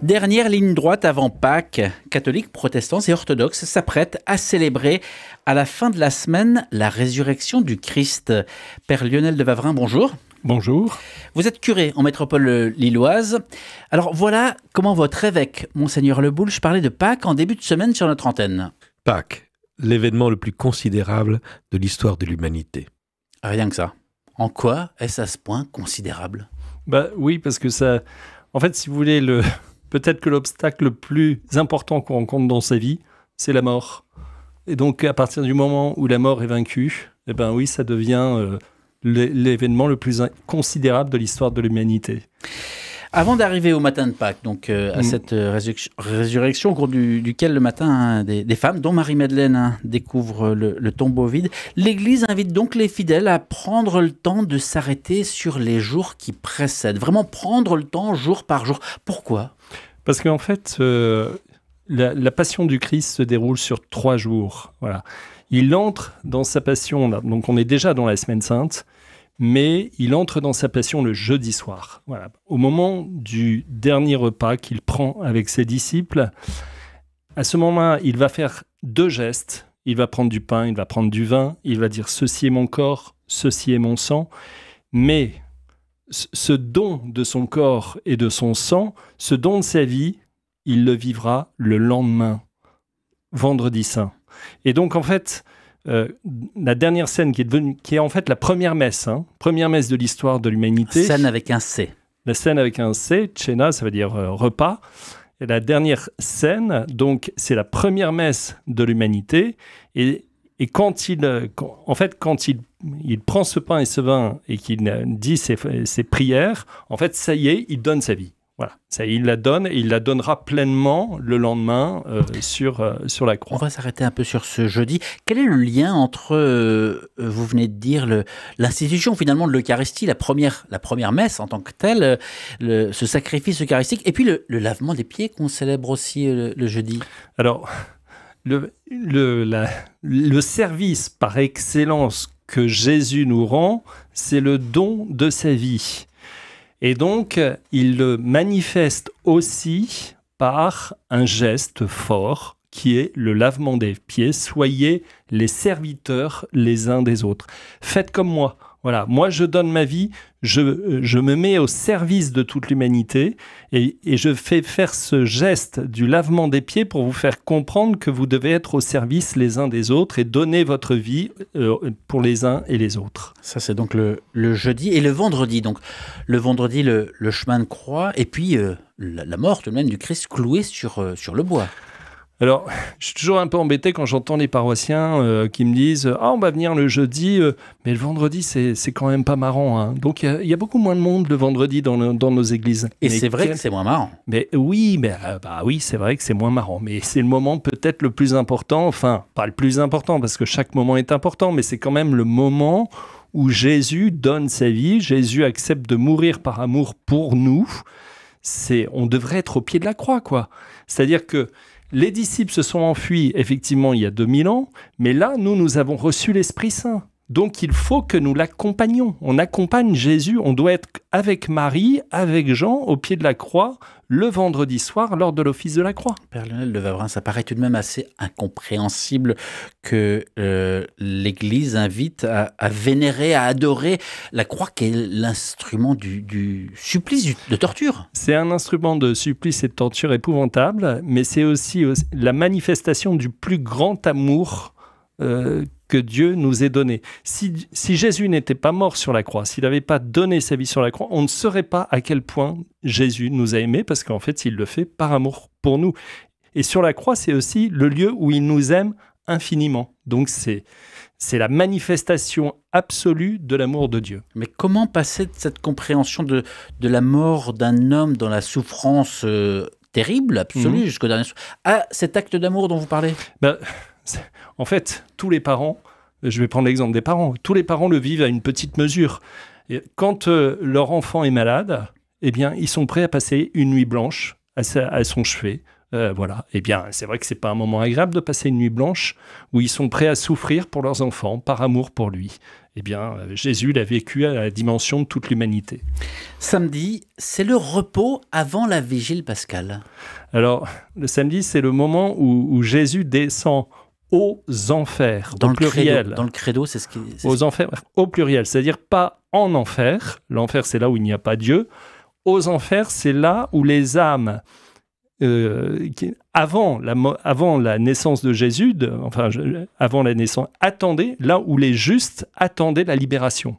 Dernière ligne droite avant Pâques, catholiques, protestants et orthodoxes s'apprêtent à célébrer à la fin de la semaine la résurrection du Christ. Père Lionel de Wavrin, bonjour. Bonjour. Vous êtes curé en métropole lilloise. Alors voilà comment votre évêque, Monseigneur Leboulch, parlait de Pâques en début de semaine sur notre antenne. Pâques, l'événement le plus considérable de l'histoire de l'humanité. Rien que ça. En quoi est-ce à ce point considérable ? Oui, parce que ça... En fait, si vous voulez, peut-être que l'obstacle le plus important qu'on rencontre dans sa vie, c'est la mort. Et donc, à partir du moment où la mort est vaincue, oui, ça devient l'événement le plus considérable de l'histoire de l'humanité. Avant d'arriver au matin de Pâques, donc à cette résurrection au cours duquel le matin des femmes, dont Marie-Madeleine, découvrent le tombeau vide, l'Église invite donc les fidèles à prendre le temps de s'arrêter sur les jours qui précèdent. Vraiment prendre le temps jour par jour. Pourquoi ? Parce qu'en fait, la passion du Christ se déroule sur 3 jours. Voilà. Il entre dans sa passion, donc on est déjà dans la Semaine Sainte, mais il entre dans sa passion le jeudi soir. Voilà. Au moment du dernier repas qu'il prend avec ses disciples, à ce moment-là, il va faire 2 gestes. Il va prendre du pain, il va prendre du vin, il va dire « ceci est mon corps, ceci est mon sang ». Mais ce don de son corps et de son sang, ce don de sa vie, il le vivra le lendemain, vendredi saint. Et donc, en fait, la dernière scène qui est en fait la première messe de l'histoire de l'humanité. Scène avec un C. La scène avec un C, Cena, ça veut dire repas. Et la dernière scène, donc, c'est la première messe de l'humanité. Et quand il prend ce pain et ce vin et qu'il dit ses prières, en fait, ça y est, il donne sa vie. Voilà, ça, il la donne et il la donnera pleinement le lendemain sur la croix. On va s'arrêter un peu sur ce jeudi. Quel est le lien entre, vous venez de dire, l'institution finalement de l'Eucharistie, la première messe en tant que telle, ce sacrifice eucharistique, et puis le lavement des pieds qu'on célèbre aussi le jeudi ? Alors, le service par excellence que Jésus nous rend, c'est le don de sa vie. Et donc, il le manifeste aussi par un geste fort qui est le lavement des pieds. Soyez les serviteurs les uns des autres. Faites comme moi. Voilà, moi je donne ma vie, je me mets au service de toute l'humanité et je fais faire ce geste du lavement des pieds pour vous faire comprendre que vous devez être au service les uns des autres et donner votre vie pour les uns et les autres. Ça c'est donc le jeudi et le vendredi. Donc le vendredi, le chemin de croix et puis la mort tout de même du Christ cloué sur le bois. Alors, je suis toujours un peu embêté quand j'entends les paroissiens qui me disent « Ah, on va venir le jeudi, mais le vendredi, c'est quand même pas marrant. Hein. » Donc, il y a beaucoup moins de monde le vendredi dans nos églises. Et c'est vrai que c'est moins marrant. Mais oui, c'est vrai que c'est moins marrant. Mais c'est le moment peut-être le plus important. Enfin, pas le plus important, parce que chaque moment est important, mais c'est quand même le moment où Jésus donne sa vie. Jésus accepte de mourir par amour pour nous. On devrait être au pied de la croix, quoi. C'est-à-dire que les disciples se sont enfuis, effectivement, il y a 2000 ans, mais là, nous avons reçu l'Esprit Saint. Donc, il faut que nous l'accompagnions. On accompagne Jésus, on doit être avec Marie, avec Jean, au pied de la croix, le vendredi soir, lors de l'office de la croix. Père Lionel de Wavrin, ça paraît tout de même assez incompréhensible que l'Église invite à vénérer, à adorer la croix qui est l'instrument du supplice, de torture. C'est un instrument de supplice et de torture épouvantable, mais c'est aussi la manifestation du plus grand amour que Dieu nous ait donné. Si Jésus n'était pas mort sur la croix, s'il n'avait pas donné sa vie sur la croix, on ne saurait pas à quel point Jésus nous a aimés, parce qu'en fait, il le fait par amour pour nous. Et sur la croix, c'est aussi le lieu où il nous aime infiniment. Donc, c'est la manifestation absolue de l'amour de Dieu. Mais comment passer de cette compréhension de la mort d'un homme dans la souffrance terrible, absolue, jusqu'au dernier souffle, à cet acte d'amour dont vous parlez ? En fait, tous les parents, je vais prendre l'exemple des parents, tous les parents le vivent à une petite mesure. Et quand leur enfant est malade, eh bien, ils sont prêts à passer une nuit blanche à son chevet, Voilà. Eh bien, c'est vrai que c'est pas un moment agréable de passer une nuit blanche où ils sont prêts à souffrir pour leurs enfants, par amour pour lui. Eh bien, Jésus l'a vécu à la dimension de toute l'humanité. Samedi, c'est le repos avant la vigile pascale. Alors, le samedi, c'est le moment où Jésus descend aux enfers, Dans au le pluriel. credo, dans le credo, c'est ce qui... Aux enfers, au pluriel, c'est-à-dire pas en enfer. L'enfer, c'est là où il n'y a pas Dieu. Aux enfers, c'est là où les âmes... avant la naissance de Jésus, avant la naissance, attendaient, là où les justes attendaient la libération.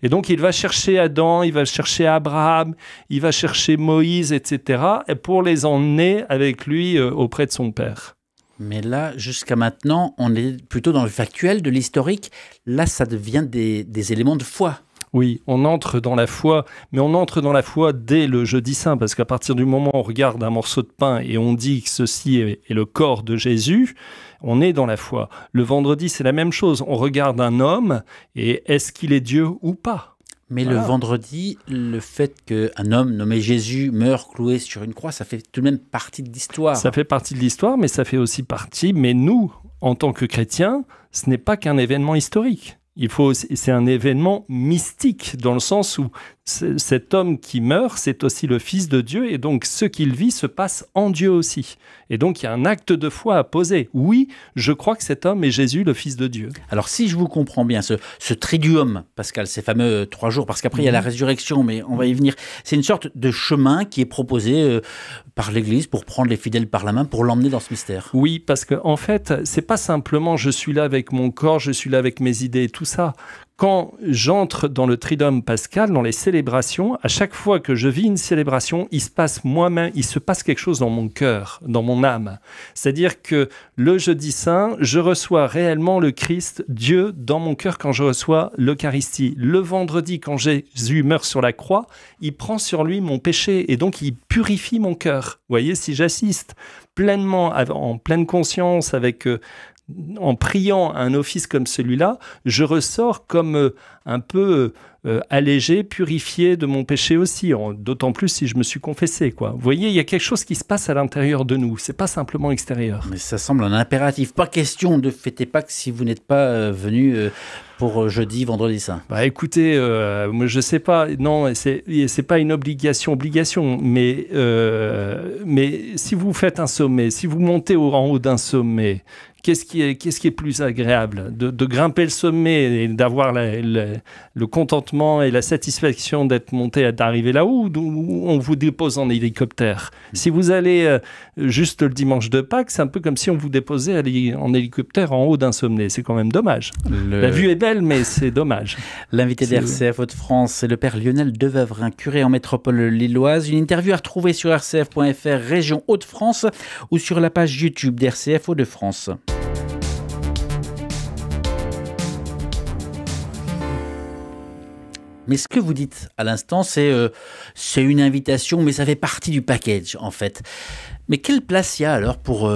Et donc, il va chercher Adam, il va chercher Abraham, il va chercher Moïse, etc., pour les emmener avec lui auprès de son Père. Mais là, jusqu'à maintenant, on est plutôt dans le factuel, de l'historique. Là, ça devient des éléments de foi. Oui, on entre dans la foi, mais on entre dans la foi dès le jeudi saint, parce qu'à partir du moment où on regarde un morceau de pain et on dit que ceci est le corps de Jésus, on est dans la foi. Le vendredi, c'est la même chose. On regarde un homme et est-ce qu'il est Dieu ou pas ? Mais Voilà. le vendredi, le fait qu'un homme nommé Jésus meure cloué sur une croix, ça fait tout de même partie de l'histoire. Ça fait partie de l'histoire, mais ça fait aussi partie, mais nous, en tant que chrétiens, ce n'est pas qu'un événement historique. C'est un événement mystique, dans le sens où cet homme qui meurt, c'est aussi le Fils de Dieu, et donc ce qu'il vit se passe en Dieu aussi. Et donc il y a un acte de foi à poser. Oui, je crois que cet homme est Jésus, le Fils de Dieu. Alors si je vous comprends bien, ce triduum, Pascal, ces fameux 3 jours, parce qu'après il y a la résurrection, mais on va y venir, c'est une sorte de chemin qui est proposé par l'Église pour prendre les fidèles par la main, pour l'emmener dans ce mystère. Oui, parce qu'en fait, c'est pas simplement je suis là avec mon corps, je suis là avec mes idées, tout ça. Quand j'entre dans le Triduum pascal, dans les célébrations, à chaque fois que je vis une célébration, il se passe quelque chose dans mon cœur, dans mon âme. C'est-à-dire que le jeudi saint, je reçois réellement le Christ, Dieu, dans mon cœur quand je reçois l'Eucharistie. Le vendredi, quand Jésus meurt sur la croix, il prend sur lui mon péché et donc il purifie mon cœur. Vous voyez, si j'assiste pleinement, en pleine conscience, en priant à un office comme celui-là, je ressors comme un peu allégé, purifié de mon péché aussi, d'autant plus si je me suis confessé, quoi. Vous voyez, il y a quelque chose qui se passe à l'intérieur de nous, c'est pas simplement extérieur. Mais ça semble un impératif. Pas question de fêter Pâques si vous n'êtes pas venu pour jeudi, vendredi saint. Bah écoutez, moi je sais pas, non, c'est pas une obligation, mais si vous faites un sommet, si vous montez en haut d'un sommet, qu'est-ce qui est plus agréable de grimper le sommet et d'avoir le contentement et la satisfaction d'être monté, d'arriver là-haut, ou on vous dépose en hélicoptère. Si vous allez juste le dimanche de Pâques, c'est un peu comme si on vous déposait en hélicoptère en haut d'un sommet. C'est quand même dommage. La vue est belle, mais c'est dommage. L'invité d'RCF Hauts-de-France, c'est le père Lionel Devavrin, curé en métropole lilloise. Une interview à retrouver sur rcf.fr, région Hauts-de-France, ou sur la page YouTube d'RCF Hauts-de-France. Mais ce que vous dites à l'instant, c'est une invitation, mais ça fait partie du package, en fait. Mais quelle place il y a alors pour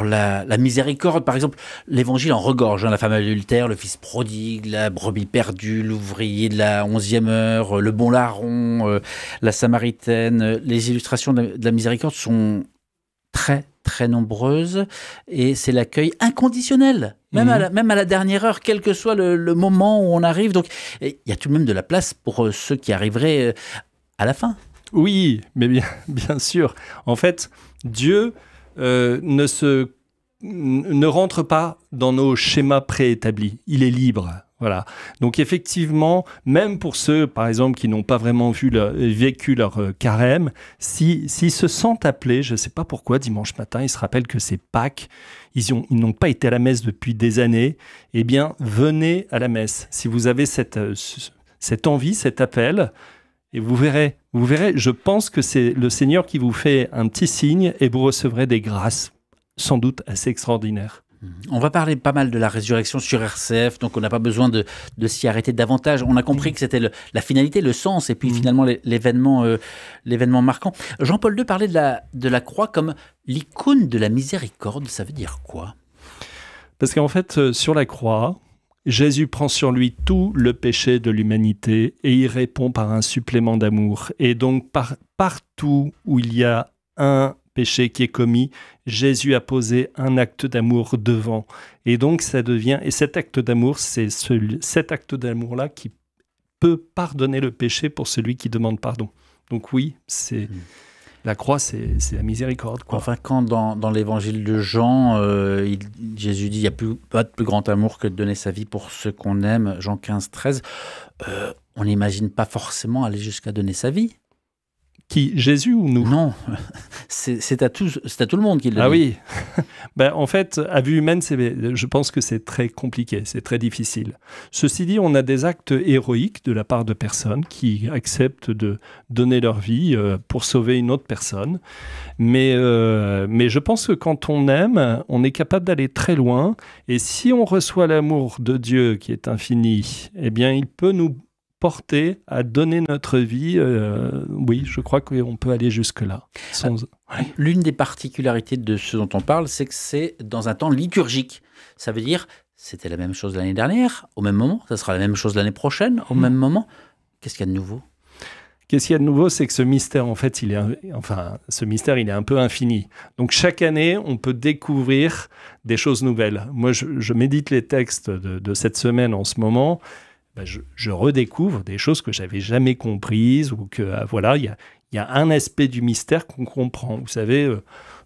la miséricorde? Par exemple, l'évangile en regorge, la femme adultère, le fils prodigue, la brebis perdue, l'ouvrier de la 11e heure, le bon larron, la samaritaine. Les illustrations de la miséricorde sont très, très nombreuses, et c'est l'accueil inconditionnel, même à la dernière heure, quel que soit le moment où on arrive. Donc, il y a tout de même de la place pour ceux qui arriveraient à la fin. Oui, mais bien sûr. En fait, Dieu ne rentre pas dans nos schémas préétablis. Il est libre. Voilà. Donc effectivement, même pour ceux, par exemple, qui n'ont pas vraiment vécu leur carême, s'ils se sentent appelés, je ne sais pas pourquoi, dimanche matin, ils se rappellent que c'est Pâques, ils n'ont pas été à la messe depuis des années, eh bien, venez à la messe. Si vous avez cette envie, cet appel, et vous verrez, je pense que c'est le Seigneur qui vous fait un petit signe et vous recevrez des grâces, sans doute assez extraordinaires. On va parler pas mal de la résurrection sur RCF, donc on n'a pas besoin de s'y arrêter davantage. On a compris que c'était la finalité, le sens, et puis finalement l'événement marquant. Jean-Paul II parlait de la croix comme l'icône de la miséricorde. Ça veut dire quoi? Parce qu'en fait, sur la croix, Jésus prend sur lui tout le péché de l'humanité et il répond par un supplément d'amour. Et donc, partout où il y a un péché qui est commis, Jésus a posé un acte d'amour devant. Et donc, ça devient... Et cet acte d'amour, c'est cet acte d'amour-là qui peut pardonner le péché pour celui qui demande pardon. Donc oui, c'est... La croix, c'est la miséricorde, quoi. Enfin, quand dans l'évangile de Jean, Jésus dit « Il n'y a pas de plus grand amour que de donner sa vie pour ceux qu'on aime », Jean 15, 13, on n'imagine pas forcément aller jusqu'à donner sa vie. Qui, Jésus ou nous? Non, c'est à tout le monde qu'il le dit. Ah oui. En fait, à vue humaine, je pense que c'est très compliqué, c'est très difficile. Ceci dit, on a des actes héroïques de la part de personnes qui acceptent de donner leur vie pour sauver une autre personne. Mais je pense que quand on aime, on est capable d'aller très loin. Et si on reçoit l'amour de Dieu qui est infini, eh bien, il peut nous porter à donner notre vie, oui, je crois qu'on peut aller jusque-là. L'une des particularités de ce dont on parle, c'est que c'est dans un temps liturgique. Ça veut dire, c'était la même chose l'année dernière, au même moment, ça sera la même chose l'année prochaine, au même moment. Qu'est-ce qu'il y a de nouveau ? Qu'est-ce qu'il y a de nouveau, c'est que ce mystère, en fait, il est un peu infini. Donc, chaque année, on peut découvrir des choses nouvelles. Moi, je médite les textes de cette semaine en ce moment. Je redécouvre des choses que j'avais jamais comprises ou que voilà, il y a un aspect du mystère qu'on comprend. Vous savez,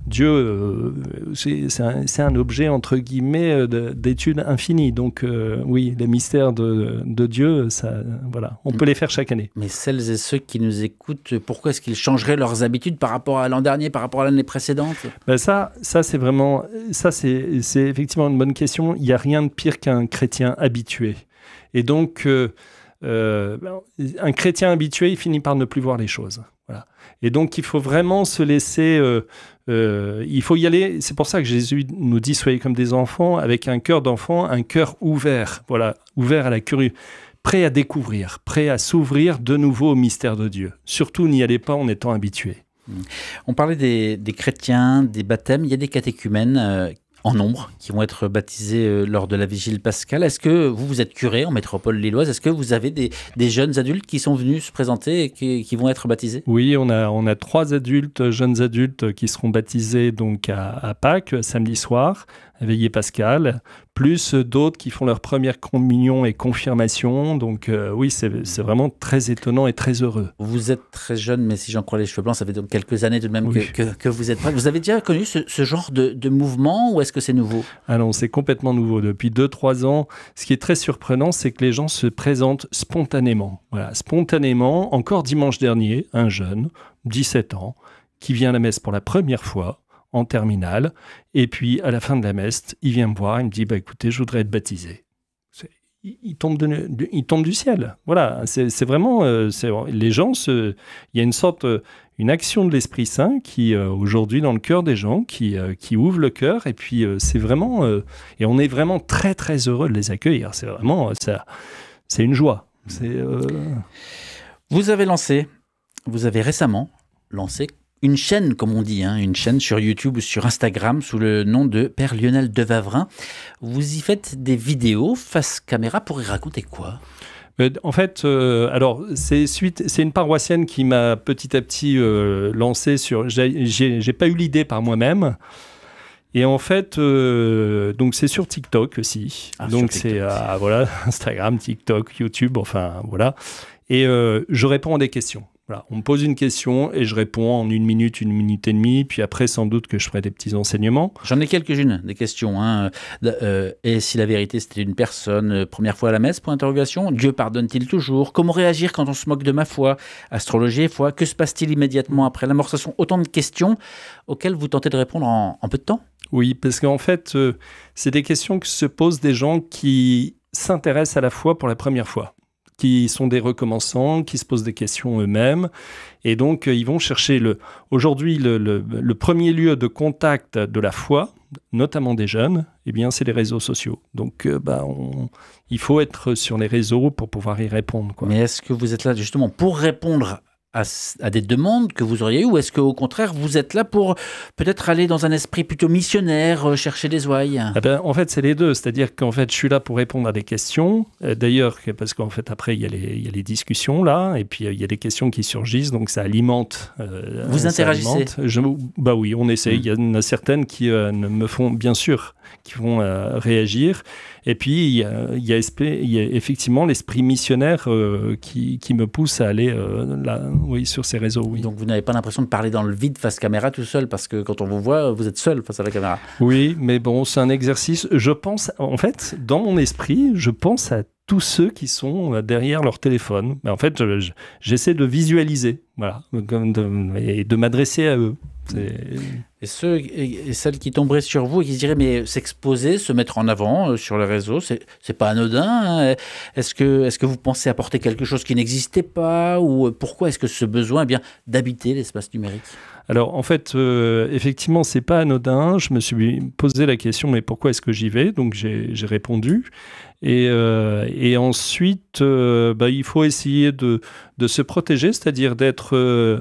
Dieu, c'est un objet entre guillemets d'étude infinie. Donc oui, les mystères de Dieu, ça, voilà, on peut les faire chaque année. Mais celles et ceux qui nous écoutent, pourquoi est-ce qu'ils changeraient leurs habitudes par rapport à l'an dernier, par rapport à l'année précédente ? Ça c'est vraiment, c'est effectivement une bonne question. Il n'y a rien de pire qu'un chrétien habitué. Et donc, un chrétien habitué, il finit par ne plus voir les choses. Voilà. Et donc, il faut vraiment se laisser... il faut y aller. C'est pour ça que Jésus nous dit « Soyez comme des enfants », avec un cœur d'enfant, un cœur ouvert. Voilà, ouvert à la curiosité, prêt à découvrir, prêt à s'ouvrir de nouveau au mystère de Dieu. Surtout, n'y allez pas en étant habitué. On parlait des chrétiens, des baptêmes. Il y a des catéchumènes en nombre, qui vont être baptisés lors de la vigile pascale. Est-ce que vous êtes curé en métropole lilloise? Est-ce que vous avez des jeunes adultes qui sont venus se présenter et qui vont être baptisés? Oui, on a 3 jeunes adultes qui seront baptisés donc à Pâques, samedi soir, à veillée pascale, plus d'autres qui font leur première communion et confirmation. Donc oui, c'est vraiment très étonnant et très heureux. Vous êtes très jeune, mais si j'en crois les cheveux blancs, ça fait donc quelques années tout de même oui. que vous êtes prêt. Vous avez déjà connu ce genre de mouvement ou est-ce que c'est nouveau? Ah non, c'est complètement nouveau. Depuis 2-3 ans, ce qui est très surprenant, c'est que les gens se présentent spontanément. Voilà, spontanément. Encore dimanche dernier, un jeune, 17 ans, qui vient à la messe pour la première fois, en terminale, et puis à la fin de la messe, il vient me voir, il me dit écoutez, je voudrais être baptisé. Il tombe du ciel. Voilà, c'est vraiment les gens. Il y a une sorte, une action de l'Esprit Saint qui aujourd'hui dans le cœur des gens, qui ouvre le cœur, et puis c'est vraiment et on est vraiment très très heureux de les accueillir. C'est vraiment c'est une joie. Vous avez récemment lancé une chaîne, comme on dit, une chaîne sur YouTube ou sur Instagram sous le nom de Père Lionel Devavrin. Vous y faites des vidéos face caméra pour y raconter quoi? En fait, alors c'est une paroissienne qui m'a petit à petit lancé sur... J'ai pas eu l'idée par moi-même. Et en fait, donc c'est sur TikTok aussi. Donc c'est voilà, Instagram, TikTok, YouTube, enfin voilà. Et je réponds à des questions. Voilà, on me pose une question et je réponds en 1 minute, 1 minute et demie. Puis après, sans doute que je ferai des petits enseignements. J'en ai quelques-unes, des questions. Et si la vérité, c'était une personne, première fois à la messe, point d'interrogation. Dieu pardonne-t-il toujours? Comment réagir quand on se moque de ma foi? Astrologie et foi. Que se passe-t-il immédiatement après l'amorçation? Autant de questions auxquelles vous tentez de répondre en peu de temps? Oui, parce qu'en fait, c'est des questions que se posent des gens qui s'intéressent à la foi pour la première fois, qui sont des recommençants, qui se posent des questions eux-mêmes. Et donc, ils vont chercher aujourd'hui le premier lieu de contact de la foi, notamment des jeunes, eh bien, c'est les réseaux sociaux. Donc, il faut être sur les réseaux pour pouvoir y répondre, quoi. Mais est-ce que vous êtes là justement pour répondre à des demandes que vous auriez eues, ou est-ce qu'au contraire, vous êtes là pour peut-être aller dans un esprit plutôt missionnaire, chercher des ouailles? En fait, c'est les deux. C'est-à-dire qu'en fait, je suis là pour répondre à des questions. D'ailleurs, parce qu'en fait, après, il y a les discussions là, et puis il y a des questions qui surgissent, donc ça alimente. Vous interagissez? Bah oui, on essaie. Il y en a certaines qui me font, bien sûr, qui vont réagir. Et puis, il y a effectivement l'esprit missionnaire qui me pousse à aller là, oui, sur ces réseaux. Oui. Donc, vous n'avez pas l'impression de parler dans le vide face caméra tout seul, parce que quand on vous voit, vous êtes seul face à la caméra. Oui, mais bon, c'est un exercice. Je pense, en fait, dans mon esprit, je pense à tous ceux qui sont derrière leur téléphone. Mais en fait, j'essaie de visualiser, voilà, et de m'adresser à eux. Et ceux et celles qui tomberaient sur vous et qui se diraient mais s'exposer, se mettre en avant sur les réseaux, c'est pas anodin, hein. Est-ce que vous pensez apporter quelque chose qui n'existait pas, ou pourquoi est-ce que ce besoin d'habiter l'espace numérique? Alors en fait, effectivement, c'est pas anodin. Je me suis posé la question, mais pourquoi est-ce que j'y vais? Donc j'ai répondu. Et ensuite, il faut essayer de se protéger, c'est-à-dire d'être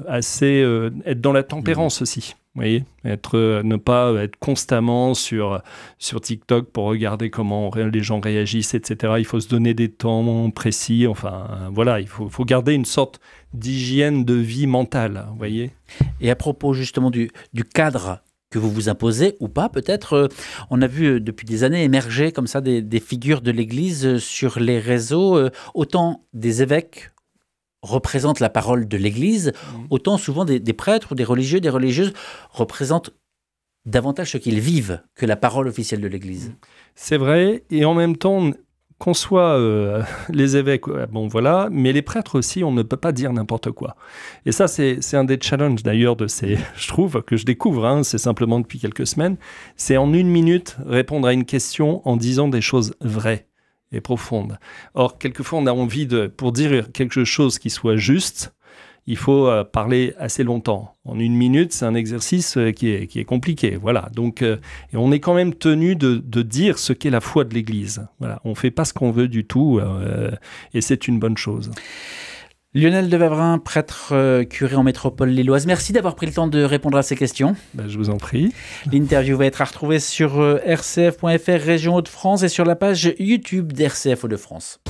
être dans la tempérance aussi. Vous voyez, ne pas être constamment sur TikTok pour regarder comment les gens réagissent, etc. Il faut se donner des temps précis. Enfin, voilà, il faut garder une sorte d'hygiène de vie mentale, vous voyez. Et à propos justement du cadre que vous vous imposez ou pas, peut-être, on a vu depuis des années émerger comme ça des figures de l'Église sur les réseaux, autant des évêques représentent la parole de l'Église, autant souvent des prêtres ou des religieux, des religieuses représentent davantage ce qu'ils vivent que la parole officielle de l'Église. C'est vrai, et en même temps, qu'on soit les évêques, bon voilà, mais les prêtres aussi, on ne peut pas dire n'importe quoi. Et ça, c'est un des challenges d'ailleurs je trouve, que je découvre, hein, c'est simplement depuis quelques semaines, c'est en 1 minute répondre à une question en disant des choses vraies et profondes. Or, quelquefois, on a envie pour dire quelque chose qui soit juste, il faut parler assez longtemps. En 1 minute, c'est un exercice qui est compliqué. Voilà. Donc, et on est quand même tenu de dire ce qu'est la foi de l'Église. Voilà. On ne fait pas ce qu'on veut du tout, et c'est une bonne chose. Lionel de Wavrin, prêtre curé en métropole lilloise, merci d'avoir pris le temps de répondre à ces questions. Je vous en prie. L'interview va être à retrouver sur rcf.fr Région Hauts-de-France et sur la page YouTube d'RCF Hauts-de-France.